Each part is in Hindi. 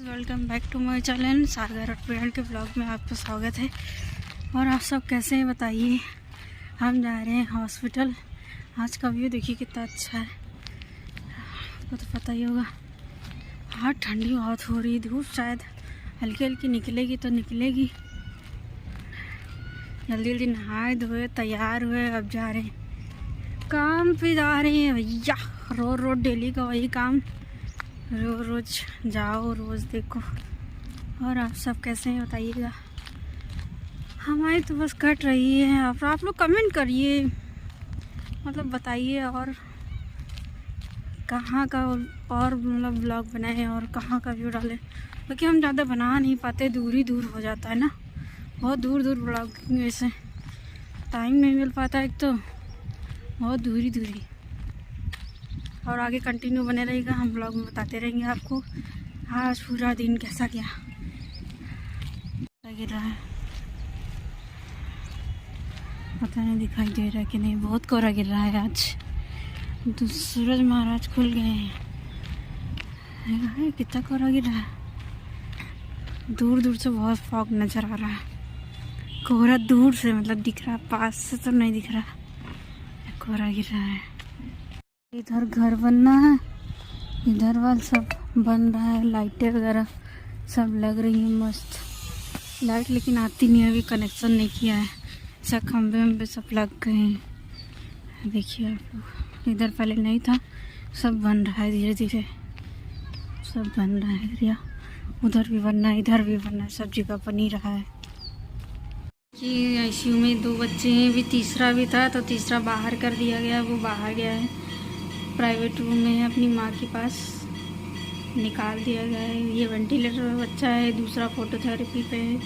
Welcome back to my channel Sagar अटपीड़न के ब्लॉग में आपका स्वागत है। और आप सब कैसे हैं बताइए। हम जा रहे हैं हॉस्पिटल। आज का व्यू देखिए कितना अच्छा है, आपको तो पता ही होगा। हाँ, ठंडी बहुत हो रही, धूप शायद हल्की हल्की निकलेगी तो निकलेगी। जल्दी जल्दी नहाए धोए तैयार हुए, अब जा रहे हैं काम पे। जा रहे हैं भैया, रोज रोज डेली का वही काम, रोज रोज जाओ रोज देखो। और आप सब कैसे हैं बताइएगा। हमारी तो बस कट रही है। आप लोग कमेंट करिए, मतलब बताइए और कहाँ का और मतलब ब्लॉग बनाएं और कहाँ का व्यू डालें, क्योंकि हम ज़्यादा बना नहीं पाते, दूर ही दूर हो जाता है ना। बहुत दूर दूर ब्लॉगिंग वैसे टाइम नहीं मिल पाता, एक तो बहुत दूरी दूरी। और आगे कंटिन्यू बने रहेगा, हम ब्लॉग में बताते रहेंगे आपको आज पूरा दिन कैसा गया। गिर रहा है, पता नहीं दिखाई दे रहा है कि नहीं। बहुत कोहरा गिर रहा है आज, तो सूरज महाराज खुल गए हैं। कितना कोहरा गिर रहा है, दूर दूर से बहुत फॉग नज़र आ रहा है। कोहरा दूर से मतलब दिख रहा, पास से तो नहीं दिख रहा। कोहरा गिर रहा है। इधर घर बनना है, इधर वाल सब बन रहा है। लाइटें वगैरह सब लग रही हैं मस्त। लाइट लेकिन आती नहीं है, अभी कनेक्शन नहीं किया है। सब खंबे वम्बे सब लग गए हैं, देखिए आप लोग। इधर पहले नहीं था, सब बन रहा है धीरे धीरे, सब बन रहा है एरिया। उधर भी बनना है, इधर भी बनना है, सब जगह बन ही रहा है। कि आईसीयू में 2 बच्चे हैं, अभी तीसरा भी था तो तीसरा बाहर कर दिया गया, वो बाहर गया है, प्राइवेट रूम में है, अपनी माँ के पास निकाल दिया गया है। ये वेंटिलेटर में बच्चा है, दूसरा फोटोथेरेपी पे है।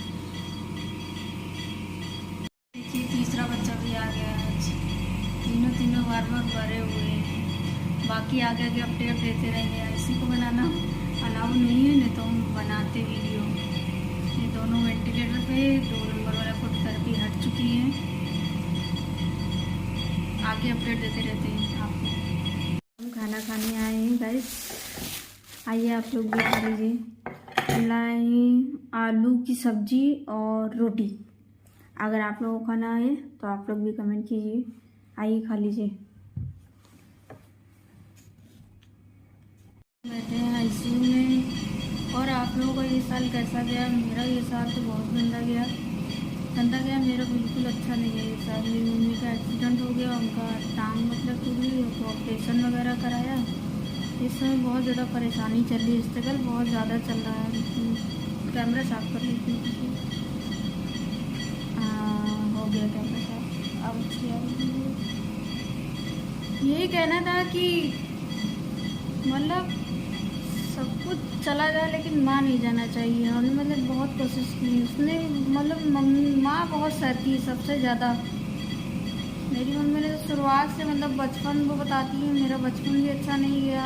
देखिए तीसरा बच्चा भी आ गया है आज। तीनों वार्मर भरे हुए हैं। बाकी आगे आगे अपडेट देते रहेंगे। इसी को बनाना अलाउ नहीं है, नहीं तो हम बनाते वीडियो। ये दोनों वेंटिलेटर पे, 2 नंबर वाला फोटोथेरेपी हट चुकी है। आगे अपडेट देते रहते हैं आपको। खाना खाने आए हैं गाइस, आइए आप लोग भी खा लीजिए। लाए आलू की सब्जी और रोटी। अगर आप लोगों को खाना है तो आप लोग भी कमेंट कीजिए, आइए खा लीजिए। बैठे हैं आईसीयू में। और आप लोगों का ये साल कैसा गया? मेरा ये साल तो बहुत गंदा गया। मेरा बिल्कुल अच्छा नहीं है ये साल। मेरी मम्मी का एक्सीडेंट हो गया, उनका टांग मतलब टूट गई, उनको ऑपरेशन वगैरह कराया। इस समय बहुत ज़्यादा परेशानी चल रही है, स्ट्रगल बहुत ज़्यादा चल रहा है। कैमरा साफ कर लेती हूँ। हो गया कैमरा साफ। अब यही कहना था कि मतलब सब कुछ चला जाए लेकिन माँ नहीं जाना चाहिए। हमने मतलब बहुत कोशिश की, उसने मतलब माँ बहुत सहती है सबसे ज़्यादा। मेरी मम्मी ने तो शुरुआत से मतलब बचपन वो बताती है, मेरा बचपन भी अच्छा नहीं गया।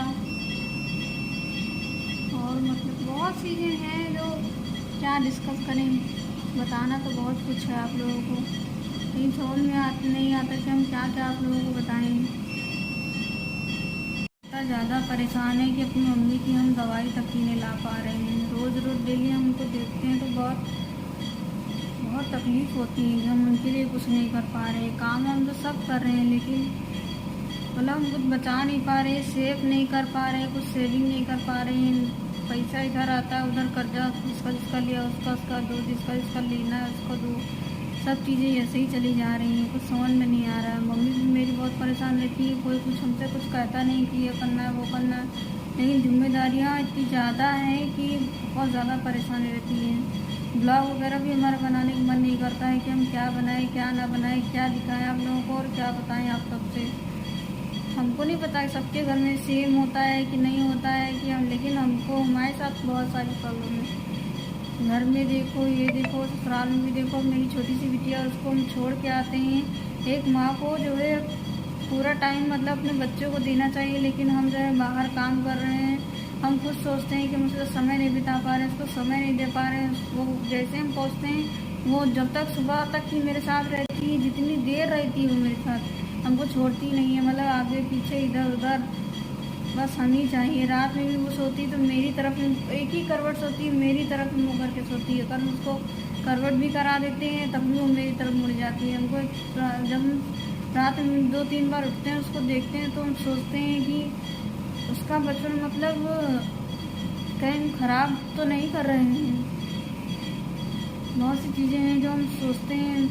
और मतलब बहुत चीज़ें हैं जो क्या डिस्कस करें, बताना तो बहुत कुछ है आप लोगों को, लेकिन समझ में नहीं आता कि हम क्या क्या आप लोगों को बताएं। ज़्यादा परेशान है कि अपनी मम्मी की हम दवाई तक ही नहीं ला पा रहे हैं। रोज़ रोज़ डेली हम उनको देखते हैं तो बहुत तकलीफ़ होती है कि हम उनके लिए कुछ नहीं कर पा रहे हैं। काम हम तो सब कर रहे हैं, लेकिन मतलब हम कुछ बचा नहीं पा रहे, सेव नहीं कर पा रहे, कुछ सेविंग नहीं कर पा रहे हैं। पैसा इधर आता है, उधर कर्जा, जिसका लिया उसका दो, जिसका लेना है उसको दो। सब चीज़ें ऐसे ही चली जा रही हैं, कुछ समझ में नहीं आ रहा है। मम्मी भी मेरी बहुत परेशान रहती है, कोई कुछ हमसे कुछ कहता नहीं कि ये करना है वो करना है, लेकिन जिम्मेदारियाँ इतनी ज़्यादा हैं कि बहुत ज़्यादा परेशानी रहती है। ब्लॉग वगैरह भी हमारा बनाने का मन नहीं करता है कि हम क्या बनाएं क्या ना बनाएं, क्या दिखाएं आप लोगों को और क्या बताएं आप सबसे। हमको नहीं पता कि सबके घर में सेम होता है कि नहीं होता है कि हम, लेकिन हमको हमारे साथ बहुत सारी प्रॉब्लम है। घर में देखो, ये देखो, ससुराल में भी देखो। मेरी छोटी सी बिटिया, उसको हम छोड़ के आते हैं। एक माँ को जो है पूरा टाइम मतलब अपने बच्चों को देना चाहिए, लेकिन हम जो है बाहर काम कर रहे हैं। हम खुद सोचते हैं कि हम उसको समय नहीं बिता पा रहे हैं, उसको समय नहीं दे पा रहे हैं। वो जैसे हम पहुँचते हैं, वो जब तक सुबह तक ही मेरे साथ रहती है, जितनी देर रहती है वो मेरे साथ, हमको छोड़ती नहीं है। मतलब आगे पीछे इधर उधर बस हम ही चाहिए। रात में भी वो सोती तो मेरी तरफ एक ही करवट सोती है, मेरी तरफ मुँह करके सोती है। कल उसको करवट भी करा देते हैं तब भी वो मेरी तरफ मुड़ जाती है। हमको जब रात में 2-3 बार उठते हैं उसको देखते हैं तो हम सोचते हैं कि उसका बचपन मतलब कहीं खराब तो नहीं कर रहे हैं। बहुत सी चीज़ें हैं जो हम सोचते हैं,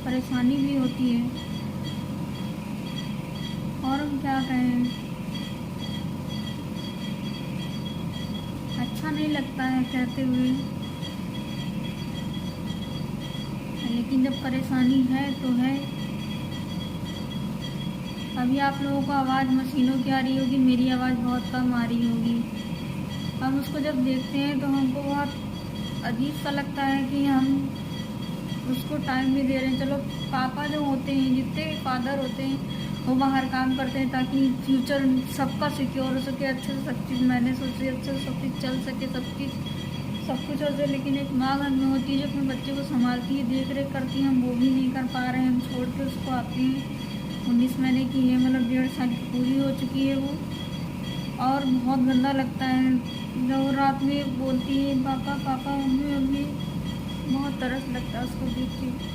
परेशानी भी होती है और हम क्या कहें, अच्छा नहीं लगता है कहते हुए, लेकिन जब परेशानी है तो है। अभी आप लोगों को आवाज़ मशीनों की आ रही होगी, मेरी आवाज़ बहुत कम आ रही होगी। हम उसको जब देखते हैं तो हमको बहुत अजीब सा लगता है कि हम उसको टाइम भी दे रहे हैं। चलो पापा जो होते हैं, जितने फादर होते हैं वो बाहर काम करते हैं ताकि फ्यूचर सबका सिक्योर हो सके, अच्छे से सब चीज़ मैनेज हो सके, अच्छे से सब चीज़ चल सके, सब कुछ हो सके। लेकिन एक माँ घर में होती है जो अपने बच्चे को संभालती है, देख रेख करती है, हम वो भी नहीं कर पा रहे हैं। हम छोड़ के उसको आते हैं। 19 महीने की है, मतलब 1.5 साल की पूरी हो चुकी है वो। और बहुत गंदा लगता है जब रात में बोलती है पापा पापा मम्मी मम्मी, बहुत तरस लगता है उसको देख के।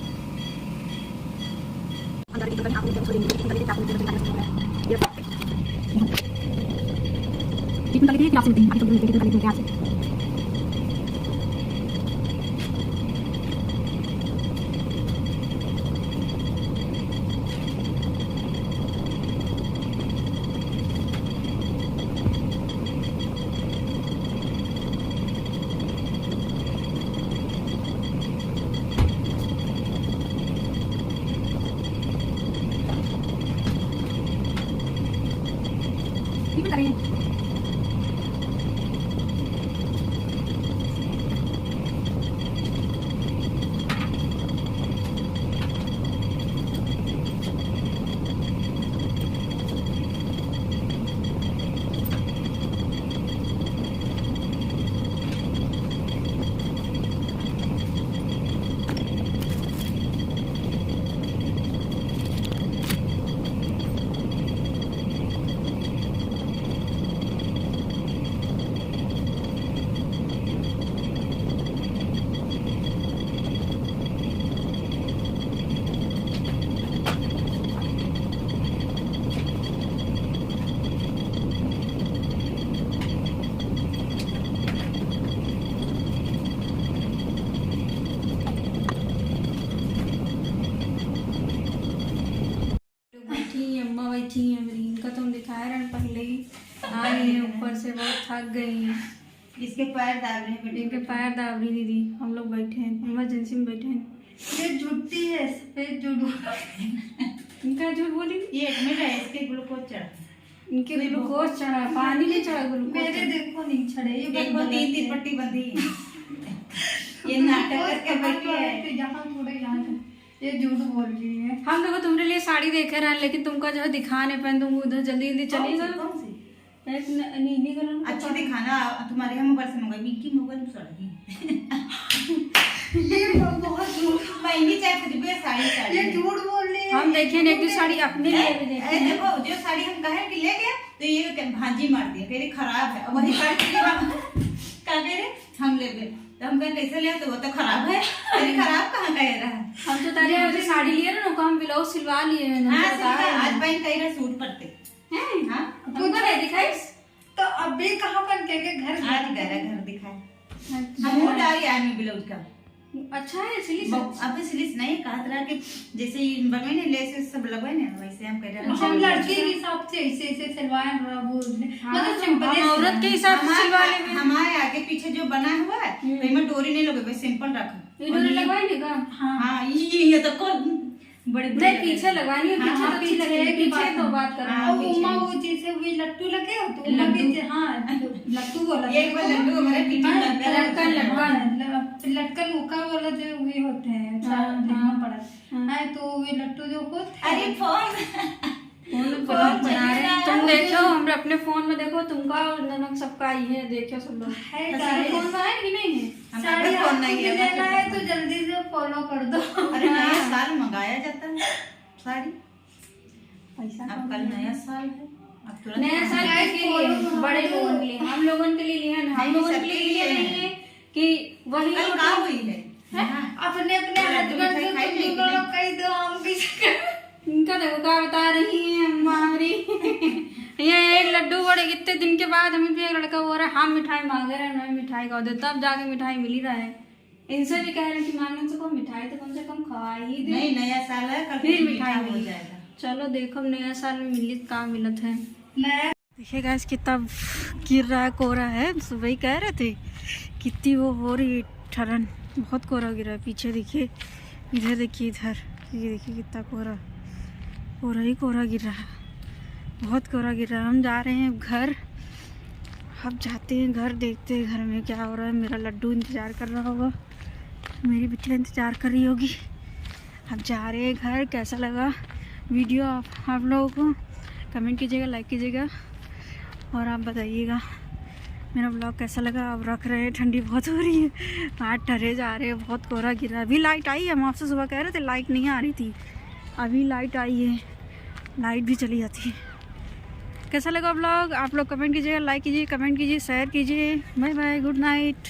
अम्मा बैठी हैं मेरी, इनका तो हम दिखाया रहे पहले ही। आए हैं ऊपर से, बहुत थक गई हैं। इसके पैर दाब रहे हैं बेटे, इनके पैर दाब रही दीदी। हम लोग बैठे हैं, इमरजेंसी में बैठे हैं। ये झुटती है, सफेद झूठ। इनका झूठ बोली, ये एडमिट है, इसके ग्लूकोज चढ़ा, इनके ग्लूकोज चढ़ा, पानी नहीं चढ़ा, ग्लूकोज। मेरे देखो नहीं चढ़े। ये देखो 3 पट्टी बंधी है। ये नाटक करके बैठी है, जहाँ थोड़े यहाँ ये झूठ बोल रही है। हम लोग तुम्हारे लिए साड़ी देखे रहे हैं लेकिन तुमका जो है दिखा नहीं पाए, तुम उधर जल्दी जल्दी चली गई। कौन सी? एक नीली कलर अच्छी दिखाना, तुम्हारे यहाँ मोबाइल से मंगाई, मिक्की मोबाइल में सड़गी। ये बहुत झूठ, महंगी चाहे कुछ भी साड़ी, ये झूठ बोल रही है। हम देखे एक दो साड़ी अपने लिए भी देखे। देखो जो साड़ी हम कहे कि ले गया तो ये भांजी मार दिया, कह रही खराब है। वही साड़ी क्या कह रहे हम ले गए तो हम कहे कैसे लिया, तो वो तो खराब है। अरे खराब कहाँ कह रहा है। हम तो तारी वजह साड़ी लिए ना, हम ब्लाउज सिलवा लिए हैं। आज बहन कह रहा सूट पड़ते हैं। हाँ तुमको नहीं दिखाई तो अभी कहाँ पर के घर, आज घर दिखाए हम डाली आने ब्लाउज का। अच्छा है सिली, अब सिलिस नहीं कहा तरह के जैसे बनवे ने लेस सब लगवाए ना, वैसे हम कह रहे हैं। हम लड़के के हिसाब से ऐसे सिलवाए मतलब सिंपल औरत के हिसाब से सिलवा लेंगे। हमारे आगे पीछे जो बना हुआ है तो में डोरी नहीं लगे, बस सिंपल रखा। ये डोरी लगवाएंगे का? हां ये तो को बड़ी नहीं पीछे लगवानी है, पीछे तो अच्छी लगेगी, पीछे तो बात कर रहा हूं। उमा वो जैसे वो लट्टू लगे हो तो उमा पीछे। हां लट्टू बोला, एक बार लट्टू हमारे पीछे लटकन मुका वाला जो वे होते हैं, देखना पड़ा है तो वे लट्टू जो होते। अरे फोन बना रहे हैं तुम, देखो हम अपने फोन में देखो, तुमका और ननक सबका ही है, देखो सब लोग है। फोन में है कि नहीं है? साड़ी फोन नहीं है, लेना है तो जल्दी से फॉलो कर दो। अरे नया साल मंगाया जाता है साड़ी, पैसा अब कल नया साल है, अब तुरंत नया साल किसके लिए है? बड़े लोगों के लिए, हम लोगों के लिए लिया ना, हम लोगों के लिए नहीं है कि वही कल का हुई है अपने अपने हस्बैंड से तुम दोनों लोग कही दो, हम भी इनका देखो क्या बता रही है हमारी। ये एक लड्डू बड़े कितने दिन के बाद हमें भी एक लड़का बोल रहा है हम मिठाई मांग रहे हैं, मैं मिठाई खा दे, तब जाके मिठाई मिल ही रहा है। इनसे भी कह रहे हैं कि मांगने से कम मिठाई तो कम से कम खवा ही दे, नहीं नया साल है, कल फिर मिठाई मिठाई हो मिली। जाएगा। चलो देखो नया साल में मिली कहाँ मिलत है। नया देखिए गाइस कितना गिर रहा है, कोहरा है, सुबह ही कह रहे थे कितनी वो हो रही है ठरन, बहुत कोहरा गिरा है। पीछे देखिए, इधर देखिए, इधर ये देखिए कितना कोहरा, कोहरा ही कोहरा गिर रहा है, बहुत कोहरा गिर रहा है। हम जा रहे हैं अब घर, अब जाते हैं घर, देखते हैं घर में क्या हो रहा है। मेरा लड्डू इंतज़ार कर रहा होगा, मेरी बिटिया इंतज़ार कर रही होगी। अब जा रहे हैं घर। कैसा लगा वीडियो आप लोगों को कमेंट कीजिएगा, लाइक कीजिएगा और आप बताइएगा मेरा ब्लॉग कैसा लगा। अब रख रहे हैं, ठंडी बहुत हो रही है, हाथ ठहरे जा रहे हैं, बहुत कोहरा गिरा है। अभी लाइट आई है, हम आपसे सुबह कह रहे थे लाइट नहीं आ रही थी, अभी लाइट आई है, लाइट भी चली जाती है। कैसा लगा ब्लॉग आप लोग कमेंट कीजिएगा, लाइक कीजिए, कमेंट कीजिए, शेयर कीजिए। Bye bye, good night.